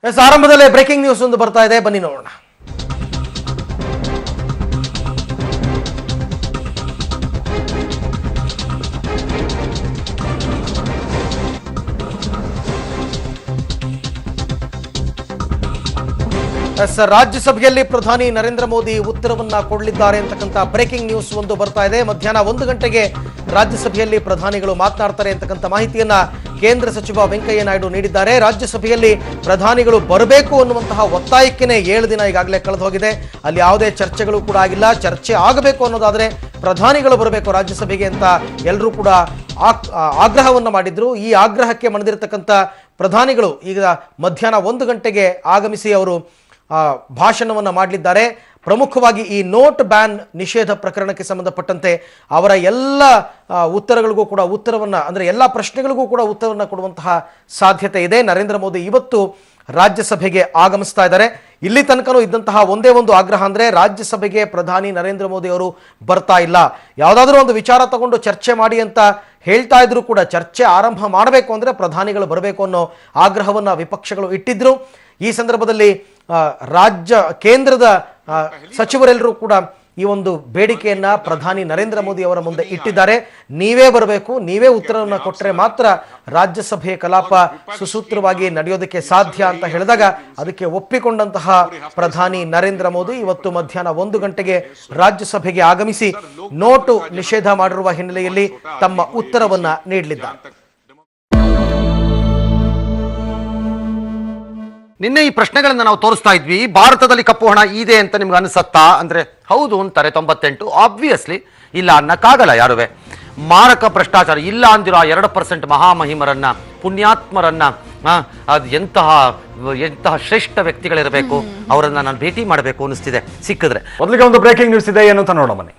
ಆರಂಭದಲ್ಲೇ breaking news ಒಂದು ಬರ್ತಾ ಇದೆ, ಬನ್ನಿ ನೋಡೋಣ. ರಾಜ್ಯಸಭೆಯಲ್ಲಿ ಪ್ರಧಾನಿ ನರೇಂದ್ರ ಮೋದಿ ಉತ್ತರವನ್ನ ಕೊಡಲಿದ್ದಾರೆ ಅಂತಕ್ಕಂಥ ಬ್ರೇಕಿಂಗ್ ನ್ಯೂಸ್ ಒಂದು ಬರ್ತಾ ಇದೆ. ಮಧ್ಯಾಹ್ನ 1 ಗಂಟೆಗೆ ರಾಜ್ಯಸಭೆಯಲ್ಲಿ ಪ್ರಧಾನಿಗಳು ಮಾತನಾಡ್ತಾರೆ ಅಂತಕ್ಕಂಥ ಮಾಹಿತಿಯನ್ನ ಕೇಂದ್ರ ಸಚಿವ ವೆಂಕಯ್ಯ ನಾಯ್ಡು ನೀಡಿದ್ದಾರೆ. ರಾಜ್ಯಸಭೆಯಲ್ಲಿ ಪ್ರಧಾನಿಗಳು ಬರಬೇಕು ಅನ್ನುವಂತಹ ಒತ್ತಾಯಕ್ಕೇನೆ 7 ದಿನ ಈಗಾಗಲೇ ಕಳೆದು ಹೋಗಿದೆ. ಅಲ್ಲಿ ಯಾವುದೇ ಚರ್ಚೆಗಳು ಕೂಡ ಆಗಿಲ್ಲ. ಚರ್ಚೆ ಆಗಬೇಕು ಅನ್ನೋದಾದ್ರೆ ಪ್ರಧಾನಿಗಳು ಬರಬೇಕು ರಾಜ್ಯಸಭೆಗೆ ಅಂತ ಎಲ್ಲರೂ ಕೂಡ ಆಗ್ರಹವನ್ನು ಮಾಡಿದ್ರು. ಈ ಆಗ್ರಹಕ್ಕೆ ಮಣಿದಿರತಕ್ಕಂಥ ಪ್ರಧಾನಿಗಳು ಈಗ ಮಧ್ಯಾಹ್ನ 1 ಗಂಟೆಗೆ ಆಗಮಿಸಿ ಅವರು ಭಾಷಣವನ್ನು ಮಾಡಲಿದ್ದಾರೆ. ಪ್ರಮುಖವಾಗಿ ಈ ನೋಟ್ ಬ್ಯಾನ್ ನಿಷೇಧ ಪ್ರಕರಣಕ್ಕೆ ಸಂಬಂಧಪಟ್ಟಂತೆ ಅವರ ಎಲ್ಲ ಉತ್ತರಗಳಿಗೂ ಕೂಡ ಉತ್ತರವನ್ನು ಅಂದರೆ ಎಲ್ಲ ಪ್ರಶ್ನೆಗಳಿಗೂ ಕೂಡ ಉತ್ತರವನ್ನು ಕೊಡುವಂತಹ ಸಾಧ್ಯತೆ ಇದೆ. ನರೇಂದ್ರ ಮೋದಿ ಇವತ್ತು ರಾಜ್ಯಸಭೆಗೆ ಆಗಮಿಸ್ತಾ ಇದ್ದಾರೆ. ಇಲ್ಲಿ ತನಕನೂ ಇದ್ದಂತಹ ಒಂದೇ ಒಂದು ಆಗ್ರಹ ಅಂದರೆ ರಾಜ್ಯಸಭೆಗೆ ಪ್ರಧಾನಿ ನರೇಂದ್ರ ಮೋದಿ ಅವರು ಬರ್ತಾ ಇಲ್ಲ, ಯಾವುದಾದ್ರೂ ಒಂದು ವಿಚಾರ ತಗೊಂಡು ಚರ್ಚೆ ಮಾಡಿ ಅಂತ ಹೇಳ್ತಾ ಇದ್ರು ಕೂಡ ಚರ್ಚೆ ಆರಂಭ ಮಾಡಬೇಕು ಅಂದರೆ ಪ್ರಧಾನಿಗಳು ಬರಬೇಕು ಅನ್ನೋ ಆಗ್ರಹವನ್ನು ವಿಪಕ್ಷಗಳು ಇಟ್ಟಿದ್ರು. ಈ ಸಂದರ್ಭದಲ್ಲಿ ಕೇಂದ್ರದ ಸಚಿವರೆಲ್ಲರೂ ಕೂಡ ಈ ಒಂದು ಬೇಡಿಕೆಯನ್ನ ಪ್ರಧಾನಿ ನರೇಂದ್ರ ಮೋದಿ ಅವರ ಮುಂದೆ ಇಟ್ಟಿದ್ದಾರೆ. ನೀವೇ ಬರಬೇಕು, ನೀವೇ ಉತ್ತರವನ್ನು ಕೊಟ್ಟರೆ ಮಾತ್ರ ರಾಜ್ಯಸಭೆಯ ಕಲಾಪ ಸುಸೂತ್ರವಾಗಿ ನಡೆಯೋದಕ್ಕೆ ಸಾಧ್ಯ ಅಂತ ಹೇಳಿದಾಗ ಅದಕ್ಕೆ ಒಪ್ಪಿಕೊಂಡಂತಹ ಪ್ರಧಾನಿ ನರೇಂದ್ರ ಮೋದಿ ಇವತ್ತು ಮಧ್ಯಾಹ್ನ 1 ಗಂಟೆಗೆ ರಾಜ್ಯಸಭೆಗೆ ಆಗಮಿಸಿ ನೋಟು ನಿಷೇಧ ಮಾಡಿರುವ ಹಿನ್ನೆಲೆಯಲ್ಲಿ ತಮ್ಮ ಉತ್ತರವನ್ನ ನೀಡಲಿದ್ದಾರೆ. ನಿನ್ನೆ ಈ ಪ್ರಶ್ನೆಗಳನ್ನ ನಾವು ತೋರಿಸ್ತಾ ಇದ್ವಿ. ಭಾರತದಲ್ಲಿ ಕಪ್ಪು ಹಣ ಇದೆ ಅಂತ ನಿಮ್ಗೆ ಅನಿಸತ್ತಾ ಅಂದ್ರೆ ಹೌದು ಅಂತಾರೆ 98. ಆಬ್ವಿಯಸ್ಲಿ ಇಲ್ಲ ಅನ್ನಕ್ಕಾಗಲ್ಲ ಯಾರುವೆ. ಮಾರಕ ಭ್ರಷ್ಟಾಚಾರ ಇಲ್ಲ ಅಂದಿರೋ 2% ಮಹಾಮಹಿಮರನ್ನ ಪುಣ್ಯಾತ್ಮರನ್ನ ಅದು ಎಂತಹ ಶ್ರೇಷ್ಠ ವ್ಯಕ್ತಿಗಳಿರಬೇಕು, ಅವರನ್ನ ನಾನು ಭೇಟಿ ಮಾಡಬೇಕು ಅನಿಸ್ತಿದೆ ಸಿಕ್ಕಿದ್ರೆ. ಮೊದಲಿಗೆ ಒಂದು ಬ್ರೇಕಿಂಗ್ ನ್ಯೂಸ್ ಇದೆ ಏನು ಅಂತ ನೋಡೋ ಬನ್ನಿ.